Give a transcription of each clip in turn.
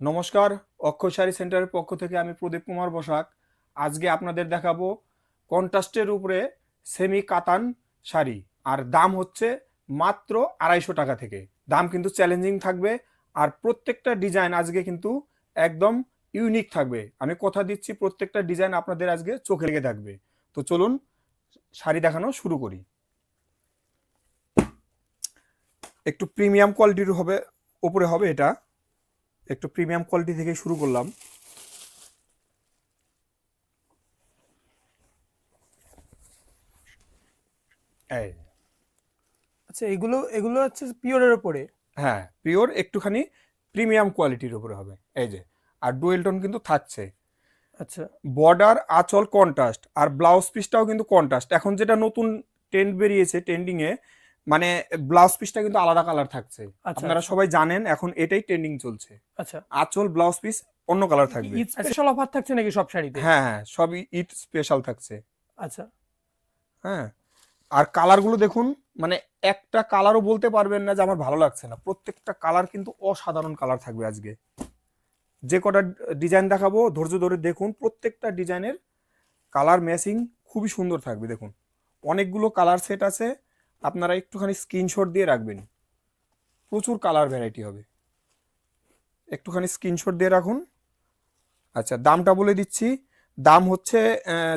নমস্কার, অক্ষয় শাড়ি সেন্টারের পক্ষ থেকে আমি প্রদীপ কুমার বসাক। আজকে আপনাদের দেখাবো কন্ট্রাস্টের উপরে সেমি কাতান শাড়ি, আর দাম হচ্ছে মাত্র 250 টাকা থেকে। দাম কিন্তু চ্যালেঞ্জিং থাকবে, আর প্রত্যেকটা ডিজাইন আজকে কিন্তু একদম ইউনিক থাকবে। আমি কথা দিচ্ছি প্রত্যেকটা ডিজাইন আপনাদের আজকে চোখে লেগে থাকবে। তো চলুন শাড়ি দেখানো শুরু করি। একটু প্রিমিয়াম কোয়ালিটির হবে, উপরে হবে এটা। একটু প্রিমিয়াম কোয়ালিটি থেকে শুরু করলাম। এই, আচ্ছা, এগুলো এগুলো হচ্ছে পিওরের উপরে। হ্যাঁ, পিওর একটুখানি প্রিমিয়াম কোয়ালিটির উপরে হবে। এই যে, আর ডুয়েল টোন কিন্তু থাকছে। আচ্ছা বর্ডার আঁচল কন্ট্রাস্ট, আর ব্লাউজ পিসটাও কিন্তু কন্ট্রাস্ট। এখন যেটা নতুন ট্রেন্ড বেরিয়েছে ট্রেন্ডিং এ, মানে ব্লাউজ পিসটা কিন্তু আলাদা কালার থাকছে। আচ্ছা আপনারা আচ্ছা সবাই জানেন এখন এটাই ট্রেন্ডিং চলছে। আচ্ছা। আঁচল ব্লাউজ পিস অন্য কালার থাকবে। ঈদ স্পেশাল অফার থাকছে নাকি সব শাড়িতে? হ্যাঁ হ্যাঁ, সবই ঈদ স্পেশাল থাকছে। আচ্ছা হ্যাঁ, আর কালারগুলো দেখুন, মানে একটা কালারও বলতে পারবেন না যে আমার ভালো লাগছে না। প্রত্যেকটা কালার কিন্তু অসাধারণ কালার থাকবে আজকে। যে কটা ডিজাইন দেখাবো ধৈর্য ধরে দেখুন, প্রত্যেকটা ডিজাইনের কালার ম্যাচিং খুবই সুন্দর থাকবে। দেখুন, অনেকগুলো কালার সেট আছে, আপনারা একটুখানি স্ক্রিনশট দিয়ে রাখবেন। প্রচুর কালার ভ্যারাইটি হবে, একটুখানি স্ক্রিনশট দিয়ে রাখুন। আচ্ছা, দামটা বলে দিচ্ছি। দাম হচ্ছে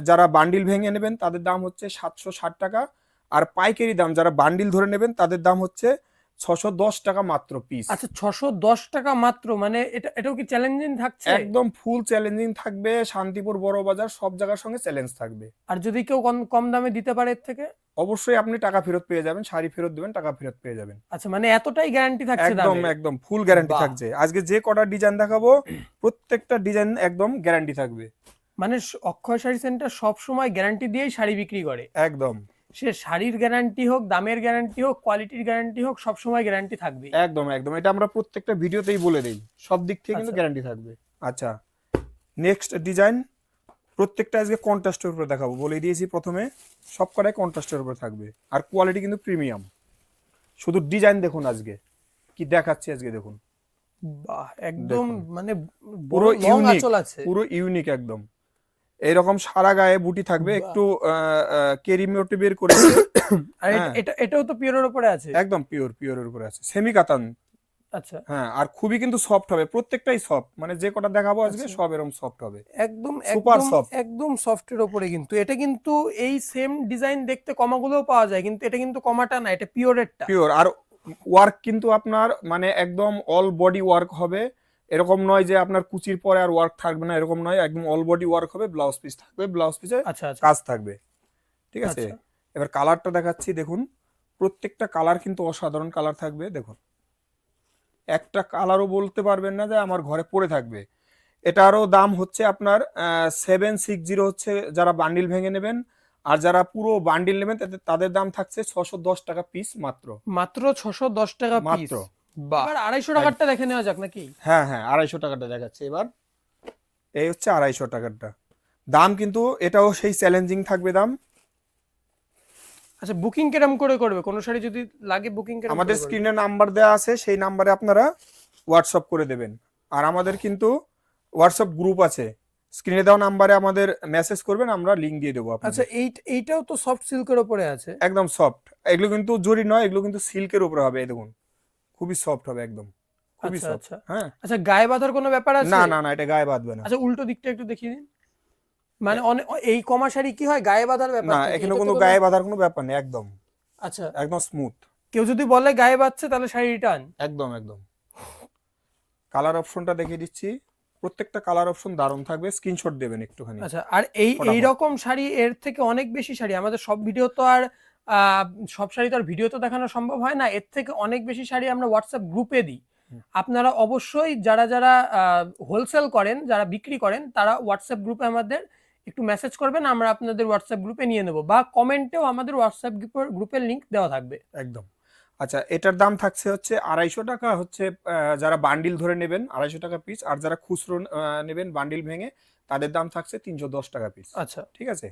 যারা বান্ডিল ভেঙে নেবেন তাদের দাম হচ্ছে 760 টাকা, আর পাইকারি দাম যারা বান্ডিল ধরে নেবেন তাদের দাম হচ্ছে 610 টাকা মাত্র পিস। আচ্ছা, 610 টাকা মাত্র, মানে এটাও কি চ্যালেঞ্জিং থাকছে? একদম ফুল চ্যালেঞ্জিং থাকবে, শান্তিপুর বড় বাজার সব জায়গার সঙ্গে চ্যালেঞ্জ থাকবে। আর যদি কেউ কম কম দামে দিতে পারে এর থেকে? অবশ্যই আপনি টাকা ফেরত পেয়ে যাবেন, শাড়ি ফেরত দেবেন, টাকা ফেরত পেয়ে যাবেন। আচ্ছা, মানে এতটাই গ্যারান্টি থাকছে একদম দামের? একদম ফুল গ্যারান্টি বাহ! থাকছে। আজকে যে কটা ডিজাইন দেখাবো প্রত্যেকটা ডিজাইন একদম গ্যারান্টি থাকবে। মানে অক্ষয় শাড়ি সেন্টার সব সময় গ্যারান্টি দিয়েই শাড়ি বিক্রি করে। একদম সে শাড়ির গ্যারান্টি হোক, দামের গ্যারান্টি হোক, কোয়ালিটির গ্যারান্টি হোক, সব সময় গ্যারান্টি থাকবেই। একদম একদম, এটা আমরা প্রত্যেকটা ভিডিওতেই বলে দেই, সব দিক থেকে কিন্তু আচ্ছা গ্যারান্টি থাকবে। আচ্ছা, নেক্সট ডিজাইন প্রত্যেকটা আজকে কন্ট্রাস্টের উপরে দেখাবো, বলে দিয়েছি প্রথমে। সব কটাই কন্ট্রাস্টের উপরে থাকবে, আর কোয়ালিটি কিন্তু প্রিমিয়াম। শুধু ডিজাইন দেখুন আজকে কি দেখাচ্ছি, আজকে দেখুন। বাহ, একদম দেখুন, মানে বড় পুরো লং ইউনিক, আঁচল আছে। পুরো ইউনিক একদম। এইরকম সারা গায়ে বুটি থাকবে, বাহ! একটু কেরি মোটিভের করেছে। আর হ্যাঁ, এটাও তো পিওরের উপরে আছে? একদম পিওর, পিওরের উপরে আছে, সেমি কাতান। আচ্ছা হ্যাঁ, আর খুবই কিন্তু সফট হবে, প্রত্যেকটাই সফট, মানে যে কটা দেখাবো আজকে আচ্ছা। সব এরকম সফট হবে, একদম সুপার একদম সফট। একদম সফটের ওপরে, কিন্তু এটা কিন্তু এই সেম ডিজাইন দেখতে কমাগুলোও পাওয়া যায়, কিন্তু এটা কিন্তু কমাটা না, এটা পিওরেরটা। পিওর, আর ওয়ার্ক কিন্তু আপনার মানে একদম অল বডি ওয়ার্ক হবে। এরকম নয় যে আপনার কুচির পরে আর ওয়ার্ক থাকবে না, এরকম নয়, একদম অল বডি ওয়ার্ক হবে। ব্লাউজ পিস থাকবে, ব্লাউজ পিসে আচ্ছা আচ্ছা কাজ থাকবে। ঠিক আছে, আচ্ছা এবার কালারটা দেখাচ্ছি। দেখুন, প্রত্যেকটা কালার কিন্তু অসাধারণ কালার থাকবে। দেখুন, একটা কালারও বলতে পারবেন না যে আমার ঘরে পড়ে থাকবে। এটারও দাম হচ্ছে আপনার 760 হচ্ছে যারা বান্ডিল ভেঙে নেবেন, আর যারা পুরো বান্ডিল নেবেন তাদের দাম থাকছে 610 টাকা পিস মাত্র। মাত্র 610 টাকা পিস। মাত্র, বাহ, এবার 250 টাকারটা দেখে নেওয়া যাক নাকি? হ্যাঁ হ্যাঁ, 250 টাকাটা দেখাচ্ছে এবার। এই হচ্ছে 250 টাকাটা দাম, কিন্তু এটাও সেই চ্যালেঞ্জিং থাকবে দাম। আচ্ছা, বুকিং কিরম করে করবে? কোনো শাড়ি যদি লাগে বুকিং কিরম আমাদের করে করবে? স্ক্রিনে নাম্বার দেওয়া আছে, সেই নাম্বারে আপনারা হোয়াটসঅ্যাপ করে দেবেন। আর আমাদের কিন্তু হোয়াটসঅ্যাপ গ্রুপ আছে, স্ক্রিনে দেওয়া নাম্বারে আমাদের মেসেজ করবেন, আমরা লিংক দিয়ে দেবো আচ্ছা, আপনাদের। এইটাও তো সফট সিল্কের ওপরে আছে? একদম সফট, এগুলো কিন্তু জরি নয়, এগুলো কিন্তু সিল্কের উপরে হবে। এই দেখুন, খুবই সফট হবে, একদম খুবই আচ্ছা সফট। আচ্ছা হ্যাঁ, আচ্ছা, গায়ে বাঁধার কোনো ব্যাপার না আছে? না না, এটা গায়ে বাঁধবে না। আচ্ছা, উল্টো দিকটা একটু দেখিয়ে দিন। মানে এই কমা শাড়ি কি হয়, গায়ে বাঁধার ব্যাপার না, থাকে? এখানে এটা তো কোনো কোনো। গায়ে বাঁধার কোনো ব্যাপার নেই, একদম আচ্ছা, একদম স্মুথ। কেউ যদি বলে গায়ে বাঁধছে তাহলে শাড়ি রিটার্ন? একদম একদম। কালার অপশনটা দেখিয়ে দিচ্ছি, প্রত্যেকটা কালার অপশন দারুণ থাকবে, স্ক্রিনশট দেবেন একটুখানি আচ্ছা, আর এই ফটাফট। রকম শাড়ি এর থেকে অনেক বেশি শাড়ি আমাদের সব ভিডিও তো আর সব শাড়ি তো আর ভিডিও তো দেখানো সম্ভব হয় না। এর থেকে অনেক বেশি শাড়ি আমরা হোয়াটসঅ্যাপ গ্রুপে দিই। হুম, আপনারা অবশ্যই যারা যারা হোলসেল করেন, যারা বিক্রি করেন, তারা হোয়াটসঅ্যাপ গ্রুপে আমাদের একটু মেসেজ করবেন, আমরা আপনাদের হোয়াটসঅ্যাপ গ্রুপে নিয়ে নেব, বা কমেন্টেও আমাদের হোয়াটসঅ্যাপ গ্রুপের লিংক দেওয়া থাকবে। একদম। আচ্ছা, এটার দাম থাকছে হচ্ছে 250 টাকা, হচ্ছে যারা বান্ডিল ধরে নেবেন 250 টাকা পিস, আর যারা খুচরো নেবেন বান্ডিল ভেঙে তাদের দাম থাকছে 310 টাকা পিস। আচ্ছা, ঠিক আছে,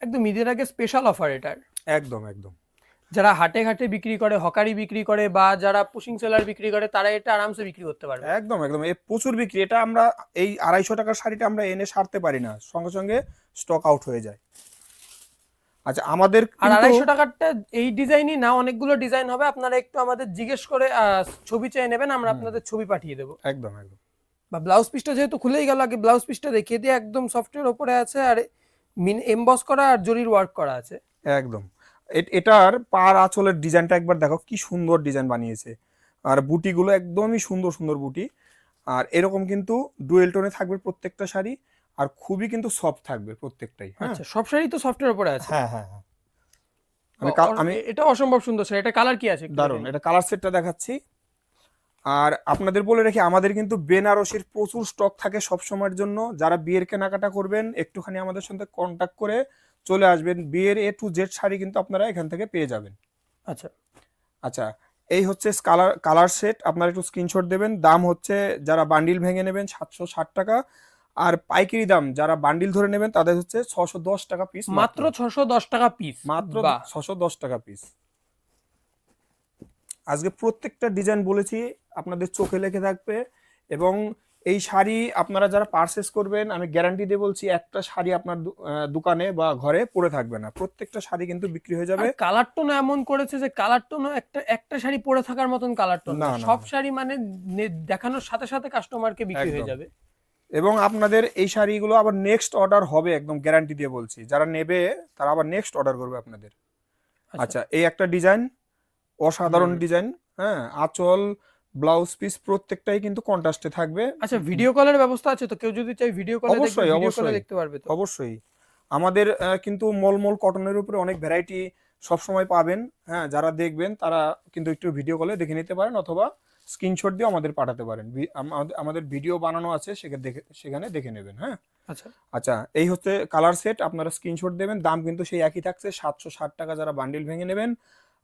একদম ঈদের আগে স্পেশাল অফার এটার। একদম একদম। যারা হাটে ঘাটে বিক্রি করে, হকারি বিক্রি করে, বা যারা পুশিং সেলার বিক্রি করে, তারা এটা আরামসে বিক্রি করতে পারবে। একদম একদম, এ প্রচুর বিক্রি। এটা আমরা এই 250 টাকার শাড়িটা আমরা এনে সারতে পারি না, সঙ্গে সঙ্গে স্টক আউট হয়ে যায়। আচ্ছা আমাদের আর কিন্তু 250 টাকারটা এই ডিজাইনই না, অনেকগুলো ডিজাইন হবে, আপনারা একটু আমাদের জিজ্ঞেস করে ছবি চেয়ে নেবেন, আমরা আপনাদের ছবি পাঠিয়ে দেবো। একদম একদম, বা ব্লাউজ পিসটা যেহেতু খুলেই গেল, আগে ব্লাউজ পিসটা দেখিয়ে দিয়ে, একদম সফটের ওপরে আছে, আর এমবস করা আর জরির ওয়ার্ক করা আছে। একদম। এটার পার আঁচলের ডিজাইনটা একবার দেখো, কি সুন্দর ডিজাইন বানিয়েছে। আর বুটিগুলো একদমই সুন্দর সুন্দর বুটি। আর এরকম কিন্তু ডুয়েল টোনে থাকবে প্রত্যেকটা শাড়ি, আর খুবই কিন্তু সফট থাকবে প্রত্যেকটাই। হ্যাঁ আচ্ছা, সব শাড়ি তো সফটের উপরে আছে। হ্যাঁ হ্যাঁ হ্যাঁ। আমি এটা অসম্ভব সুন্দর শাড়ি। এটা কালার কি আছে একটু দারুন, দেখে নিন। এটা কালার সেটটা দেখাচ্ছি। আর আপনাদের বলে রাখি, আমাদের কিন্তু বেনারসির প্রচুর স্টক থাকে সব সময়ের জন্য। যারা বিয়ের কেনাকাটা করবেন, একটুখানি আমাদের সাথে কন্ট্যাক্ট করে চলে আসবেন। বিয়ের A to Z শাড়ি কিন্তু আপনারা এখান থেকে পেয়ে যাবেন। আচ্ছা, আচ্ছা, এই হচ্ছে কালার সেট। আপনারা একটু স্ক্রিনশট দেবেন। দাম হচ্ছে, যারা বান্ডিল ভেঙে নেবেন 760 টাকা, আর পাইকারি দাম যারা বান্ডিল ধরে নেবেন তাদের হচ্ছে 610 টাকা পিস। মাত্র 610 টাকা পিস। মাত্র বাহ, 610 টাকা পিস। আজকে প্রত্যেকটা ডিজাইন বলেছি, আপনাদের চোখে লেগে থাকবে। এবং এই শাড়ি আপনারা যারা পারচেস করবেন, আমি গ্যারান্টি দিয়ে বলছি, একটা শাড়ি আপনার দোকানে বা ঘরে পরে থাকবে না, প্রত্যেকটা শাড়ি কিন্তু বিক্রি হয়ে যাবে। কালার টোন এমন করেছে যে কালার টোন একটা শাড়ি পরে থাকার মতন কালার টোন না, না, না, সব না। শাড়ি মানে দেখানোর সাথে সাথে কাস্টমারকে বিক্রি হয়ে একদম। যাবে। এবং আপনাদের এই শাড়িগুলো আবার নেক্সট অর্ডার হবে, একদম গ্যারান্টি দিয়ে বলছি। যারা নেবে তারা আবার নেক্সট অর্ডার করবে আপনাদের। আচ্ছা, এই একটা ডিজাইন, অসাধারণ ডিজাইন। হ্যাঁ, আঁচল, ব্লাউজ পিস প্রত্যেকটাই কিন্তু কন্ট্রাস্টে থাকবে। আচ্ছা, ভিডিও কলের ব্যবস্থা আছে তো? কেউ যদি চাই ভিডিও কলে দেখবে, অবশ্যই ভিডিও কলে অবশ্যই দেখতে পারবে তো? অবশ্যই। আমাদের কিন্তু মলমল কটনের উপরে অনেক ভ্যারাইটি সবসময় পাবেন। হ্যাঁ, যারা দেখবেন তারা কিন্তু একটু ভিডিও কলে দেখে নিতে পারেন, অথবা স্ক্রিনশট দিয়ে আমাদের পাঠাতে পারেন। আমাদের ভিডিও বানানো আছে, সেখানে দেখে নেবেন। হ্যাঁ। আচ্ছা, আচ্ছা, এই হচ্ছে কালার সেট। আপনারা স্ক্রিনশট দেবেন। দাম কিন্তু সেই একই থাকছে, 760 টাকা যারা বান্ডিল ভেঙে নেবেন,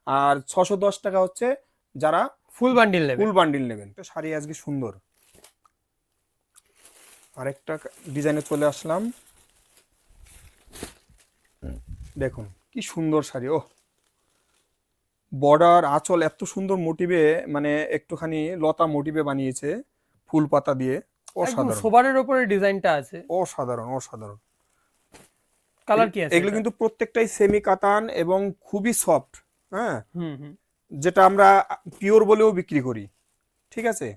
আর 610 টাকা হচ্ছে যারা ফুল বান্ডিল নেবে। ফুল বান্ডিল নেবেন। তো শাড়ি আজকে সুন্দর। আরেকটা ডিজাইনে চলে আসলাম। দেখুন কি সুন্দর শাড়ি। ও, বর্ডার, আঁচল এত সুন্দর মোটিভে, মানে একটুখানি লতা মোটিভে বানিয়েছে ফুল পাতা দিয়ে। একদম অসাধারণ সোবারের উপরে ডিজাইনটা আছে। অসাধারণ অসাধারণ। কালার কি আছে এগুলো এটা? কিন্তু প্রত্যেকটাই সেমি কাতান এবং খুবই সফট। হ্যাঁ, হুম হুম। যেটা আমরা পিওর বলেও বিক্রি করি। ঠিক আছে,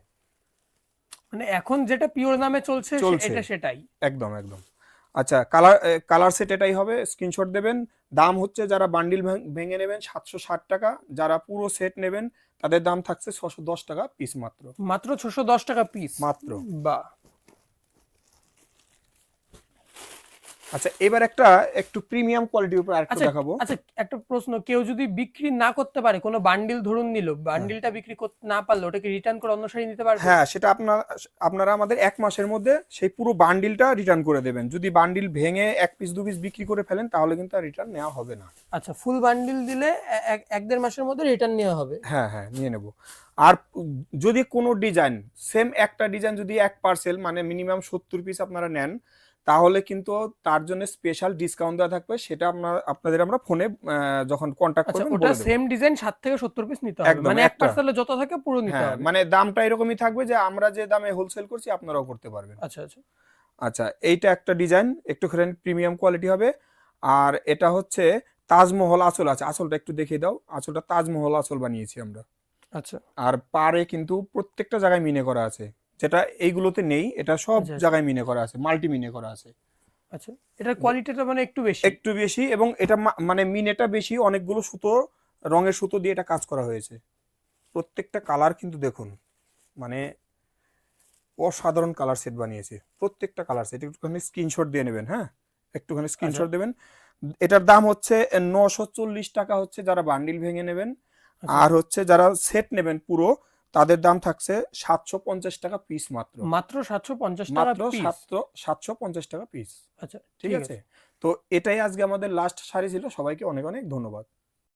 মানে এখন যেটা পিওর নামে চলছে চলছে এটা সেটাই। একদম একদম। আচ্ছা, কালার সেট এটাই হবে, স্ক্রিনশট দেবেন। দাম হচ্ছে, যারা বান্ডিল ভেঙে নেবেন 760 টাকা, যারা পুরো সেট নেবেন তাদের দাম থাকছে 610 টাকা পিস মাত্র। মাত্র 610 টাকা পিস মাত্র। বাহ। আচ্ছা, এবার একটু প্রিমিয়াম কোয়ালিটির উপর আরেকটু আচ্ছা দেখাবো। আচ্ছা, একটা প্রশ্ন, কেউ যদি বিক্রি না করতে পারে, কোনো বান্ডিল ধরুন নিল, বান্ডিলটা বিক্রি করতে না পারলে ওটাকে রিটার্ন করে অন্য শাড়ি নিতে পারবে? হ্যাঁ, সেটা আপনারা আমাদের 1 মাসের মধ্যে সেই পুরো বান্ডিলটা রিটার্ন করে দেবেন। যদি বান্ডিল ভেঙে 1 পিস 2 পিস বিক্রি করে ফেলেন, তাহলে কিন্তু আর রিটার্ন নেওয়া হবে না। আচ্ছা, ফুল বান্ডিল দিলে 1-1.5 মাসের মধ্যে রিটার্ন নেওয়া হবে? হ্যাঁ হ্যাঁ, নিয়ে নেব। আর যদি কোনো ডিজাইন, সেম একটা ডিজাইন যদি 1 পার্সেল মানে মিনিমাম 70 পিস আপনারা নেন, তাহলে কিন্তু তার জন্য স্পেশাল ডিসকাউন্ট দেওয়া থাকবে। সেটা আপনাদের আমরা ফোনে যখন কন্ট্যাক্ট আচ্ছা, করবেন ওটা বলে দেব। সেম ডিজাইন 7 থেকে 70 পিস নিতে হবে, একদম মানে এক একটা। পার্সেলে যত থাকে পুরো নিতে হ্যাঁ, হবে? মানে দামটা এরকমই থাকবে যে আমরা যে দামে হোলসেল করছি আপনারাও করতে পারবেন। আচ্ছা আচ্ছা। আচ্ছা, এইটা একটা ডিজাইন, একটুখানি প্রিমিয়াম কোয়ালিটি হবে। আর এটা হচ্ছে তাজমহল আঁচল আছে। আঁচলটা একটু দেখিয়ে দাও। আঁচলটা তাজমহল আঁচল বানিয়েছি আমরা। আচ্ছা আর পারে কিন্তু প্রত্যেকটা জায়গায় মিনে করা আছে, যেটা এইগুলোতে নেই। এটা সব আচ্ছা। জায়গায় মিনে করা আছে, মাল্টি মিনে করা আছে। আচ্ছা, এটার কোয়ালিটিটা মানে একটু বেশি। একটু বেশি, এবং এটা মানে মিনেটা বেশি, অনেকগুলো সুতো, রঙের সুতো দিয়ে এটা কাজ করা হয়েছে। প্রত্যেকটা কালার কিন্তু দেখুন, মানে অসাধারণ কালার সেট বানিয়েছে প্রত্যেকটা কালার সেট। একটুখানি স্ক্রিনশট দিয়ে নেবেন। হ্যাঁ, একটুখানি স্ক্রিনশট দেবেন। এটার দাম হচ্ছে 940 টাকা হচ্ছে যারা বান্ডিল ভেঙে নেবেন, আর হচ্ছে যারা সেট নেবেন পুরো, তাদের দাম থাকছে 750 টাকা পিস মাত্র। মাত্র 750 টাকা মাত্র পিস? 750 টাকা পিস। আচ্ছা, ঠিক আছে। তো এটাই আজকে আমাদের লাস্ট শাড়ি ছিল। সবাইকে অনেক অনেক ধন্যবাদ।